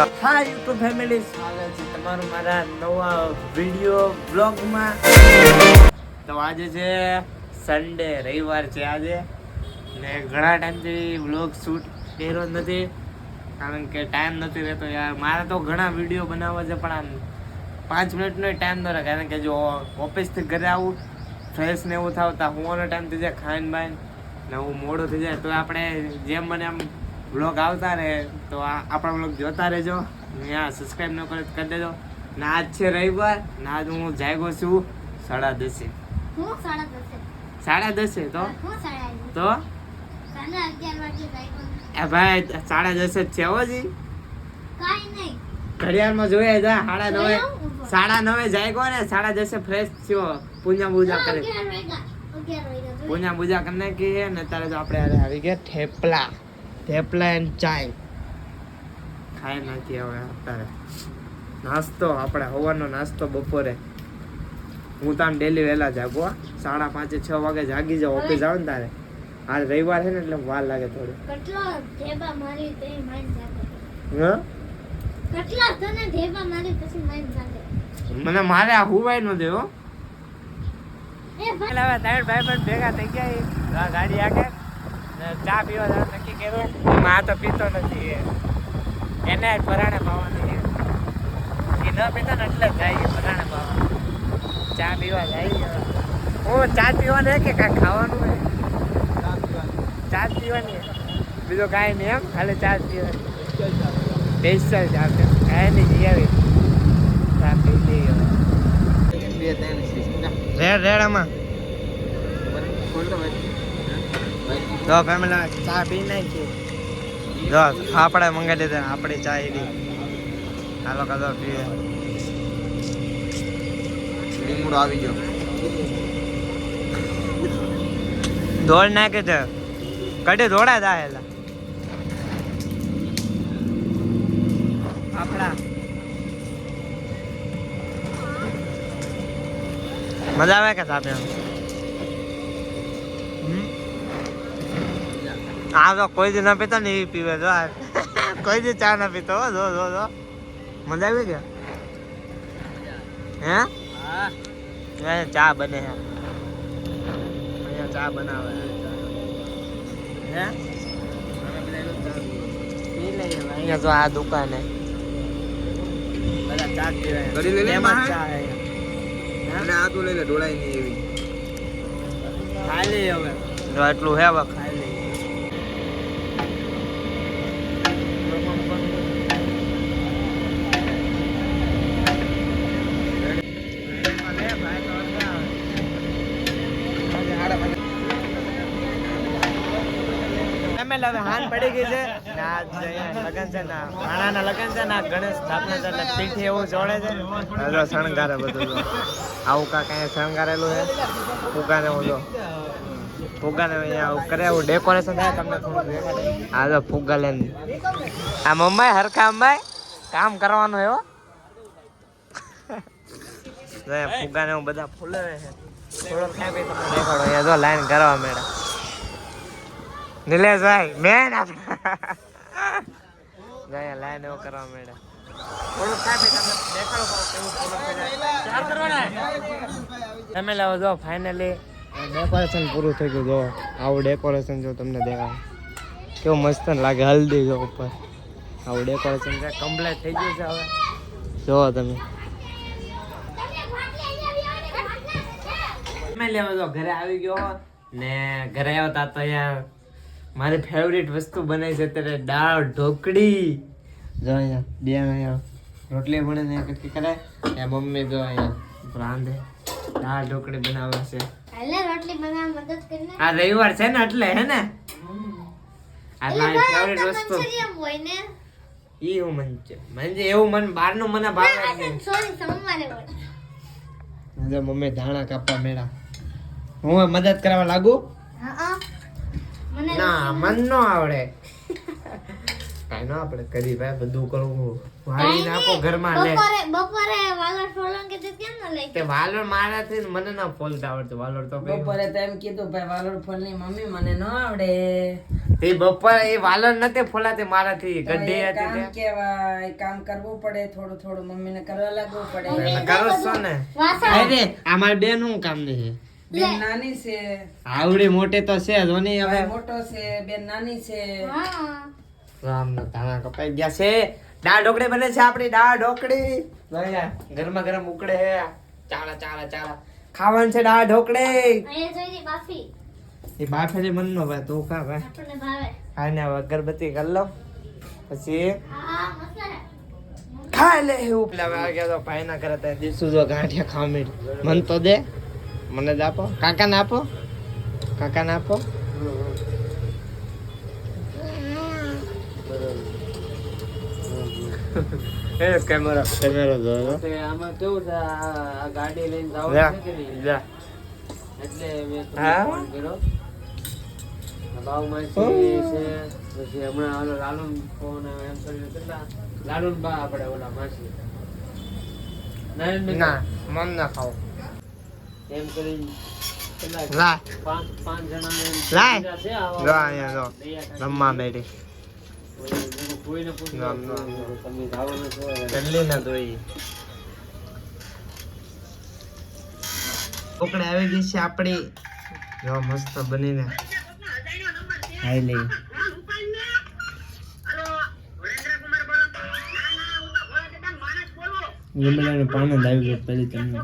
હા YouTube family, સ્વાગત છે તમારું મારા નવા વિડીયો બ્લોગમાં. તો આજે છે સન્ડે, રવિવાર છે આજે, ને ઘણા ટાઈમથી વ્લોગ શૂટ કર્યો નથી કારણ કે ટાઈમ નથી રહેતો યાર. મારે તો ઘણા વિડીયો બનાવવા છે પણ આમ 5 મિનિટનો ટાઈમ ન રહે, કારણ કે જો ઓફિસથી ઘરે આવું ફ્રેશ ને એવું થાવ તો હુંવાનો ટાઈમ થઈ જાય, ખાઈને બાઈને ને હું મોડું થઈ જાય. તો આપણે જેમ મને આમ વ્લોગ આવતા રહે તો આપણા વ્લોગ જોતા રહેજો ને સબસ્ક્રાઈબ ન કરે તો કરી દેજો. ને આજ છે રવિવાર ને આજ હું જાગ્યો છું 10:30. હું 10:30. 10:30 તો હું 11:30. તો 11 વાગે જાગ્યો. એ ભાઈ 10:30 જ છે હો જી. કાઈ નહીં. ઘડિયાળમાં જોઈએ જા 9:30 જોયો? 9:30 જાગ્યો ને 10:30 ફ્રેશ થયો, પૂજા બૂજા કરે, 11 વાગ્યા. પૂજા બૂજા કરી નાખી ને અત્યારે તો આપણે આવી ગયા થેપલા એન્ડ ચાય ખાઈ નાખીએ. હવે અત્યારે નાસ્તો આપણે સવારનો નાસ્તો બપોરે હું તો ડેલી વહેલા જાગો, 5:30 6 વાગે જાગી જાઉં ઓફિસ આવે ને તારે. આજ રવિવાર છે ને એટલે વાર લાગે થોડી. કેટલા ઢેબા મારી તે માઈન જાગે. હા કેટલા તને ઢેબા મારી પછી માઈન જાગે. મને મારે આ હુવાય ન દે હો. એ ભાઈ હવે ત્રણ ભાઈ પણ ભેગા થઈ ગયા ગાડી આગળ ને ચા પીવા જવાનું નક્કી કર્યું. એમાં આ તો પીતો નથી, એને જ ભરાણે પાવાની, એ ન પીતો ને એટલે જ જાય ભરાણે પાવા. ચા પીવા જાય. હું ચા પીવાની કે કાંઈ ખાવાનું હોય? ચા પીવાની, બીજું કાંઈ નહીં, એમ ખાલી ચા પીવાની. સ્પેશિયલ ચા પીવા કાંઈ નહીં, જઈ આવી ચા પી લઈએ. રેડામાં જો ફેમિલી ચા પી નાખી. જો આપણે મંગાવી દીધા આપણી ચા એની. હાલો કાદો પીએ. લીમડો આવી ગયો. દોડ નાખે છે કડે દોડા જાય આપણા. મજા આવે કે ચા પીવાનું? આ તો કોઈ દી ના પીતો ને એ પીવે. જો કોઈ દી ચા ના પીતો. જો જો જો મજા આવી કે હે? અહીંયા ચા બને હે, અહીંયા ચા બનાવે હે. પી લઈએ અહીંયા. જો આ દુકાને બધા ચા પીવે. એમાં ચા હે અને આ તો લઈ લે, ઢોળાય નહીં એવી. ખાઈ લઈએ હવે. જો એટલું હે, હવે ખાઈ લઈએ. હવે હાન પડી ગઈ છે ને આજ લગન છે ને ભાણાના લગન છે ને ગણેશ સ્થાપના છે એટલે પીઠી એવું જોડે છે. હલો શણગારે બધું જો આવું કાંઈ શણગારેલું છે. ફુગાને હું જો ફુગાને અહીંયા કરે એવું ડેકોરેશન થાય તમને થોડું દેખાડે. હા જો ફુગા લઈને આ મમ્માઈ હરખા અંબાઈ કામ કરવાનું એવો. ફુગાને હું બધા ફૂલે છે. થોડો ખાઈ પી તમને દેખાડો. અહીંયા જો લાઈન કરવા મેળા નિલેશભાઈ મેન આપણે લાઈન એવો કરવા માંડ્યા. થોડુંક ખાઈ તમને દેખાડો કેવું તમે લાવો. જો ફાઇનલી ડેકોરેશન પૂરું થઈ ગયું. જો આવું ડેકોરેશન જો તમને દેખાય કેવું મસ્ત લાગે. હલ્દી જો ઉપર આવું ડેકોરેશન છે, કમ્પ્લીટ થઈ ગયું છે. હવે જોવો તમે જો ઘરે આવી ગયો ને ઘરે આવતા તો યાર મારી ફેવરિટ વસ્તુ બનાવી છે અત્યારે દાળ ઢોકળી. જો અહીંયા બે અહીંયા રોટલી બને ને કટકી કરે એ મમ્મી જો અહીંયા રાંધે દાળ ઢોકળી બનાવે છે. હાલે રોટલી બનાવવા મદદ કરીને. આ રવિવાર છે ને એટલે હે ને આ મારી ફેવરિટ વસ્તુ હોય ને ઈ હું મન છે. મને એવું મન બહારનું મને ભાવે નહીં. સોરી સોમવારે હોય. જો મમ્મી ધાણા કાપવા મેળા. હું મદદ કરવા લાગુ? હા મને ના મન નો આવડે. કાંઈ ના આપણે કરી ભાઈ બધું કરવું વાળી નાખો ઘરમાં લે બપોરે વાલર ફોલન કે કેમ ન લઈ તે વાલોર મારાથી ને મને ના ફોલતા આવડતું વાલોર તો બપોરે તો એમ કીધું ભાઈ વાલોર ફોલની મમ્મી મને ન આવડે. તે બપોર એ વાલોર નતે ફોલાતે મારાથી તો ગड्ढे એ હતી કામ તે કેવાય, કામ કરવું પડે, થોડું થોડું મમ્મીને કરવા લાગવું પડે. કરો છો ને વાસણ અરે અમાર બેન નું કામ નહીં બેન નાની છે, આવડી મોટી તો છે જોની હવે ભાઈ મોટો છે, બેન નાની છે. હા રામ ના ધાણા કપાઈ ગયા છે. દાળ ઢોકળી બને છે આપણી દાળ ઢોકળી ગરમા ગરમ ઉકળે હે. ચાલા ચાલા ચાલા ખાવાનું છે દાળ ઢોકળી. અહીંયા જોઈ દી બાફી એ બાફેલી મન નો ભાઈ તું ખા ભાઈ આપણને ભાવે. આને હવે અગરબત્તી કરી લો પછી હા મસ્ત હે. ખાઈ લે એવું પેલા વાગ્યા તો ભાઈ ના કરે ત્યાં દીસું જો ગાંઠિયા ખાવા મીડ મન તો દે મને જ આપો કાકાને આપો કાકાને આપો એ કેમેરો જો આમાં કેવું છે, આ ગાડી લઈને જા જવાનું છે કે નહીં, જા એટલે મેં હા? તમને ફોન કર્યો. બાઉ માસી છે, પછી હમણાં ઓલો લાલુન ફોન આવ્યો, એમ કરીને કેટલા લાલુન બા આપણે ઓલા માસી નારાયણ ના મન ના ખાવ એમ કરીને કેટલા લા પાંચ જણાને એમ લાય. કીધા છે આવા જો અહીંયા જો દયા રમવા મેડી કોઈને પૂછ્યું નામ, નામ, તમે જવાનું છો જલ્દી ના ધોઈ ઉકળે આવી ગઈ છે આપણી જો મસ્ત બનીને ખાઈ લઈ લીમડાનું પાન જ આવી ગયું પેલી તમને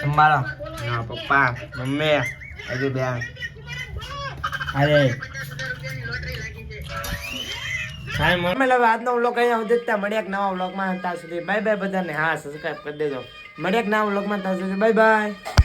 તમારા ના પપ્પા મમ્મી હજુ બેન અરે હાય મમ્મી હવે આજનો વ્લોગ અહીંયા સુધી જ મળ્યા એક નવા વ્લોગમાં ત્યાં સુધી બાય બાય બધાને હા સબસ્ક્રાઇબ કરી દેજો મળ્યા એક નવા વ્લોગમાં ત્યાં સુધી બાય બાય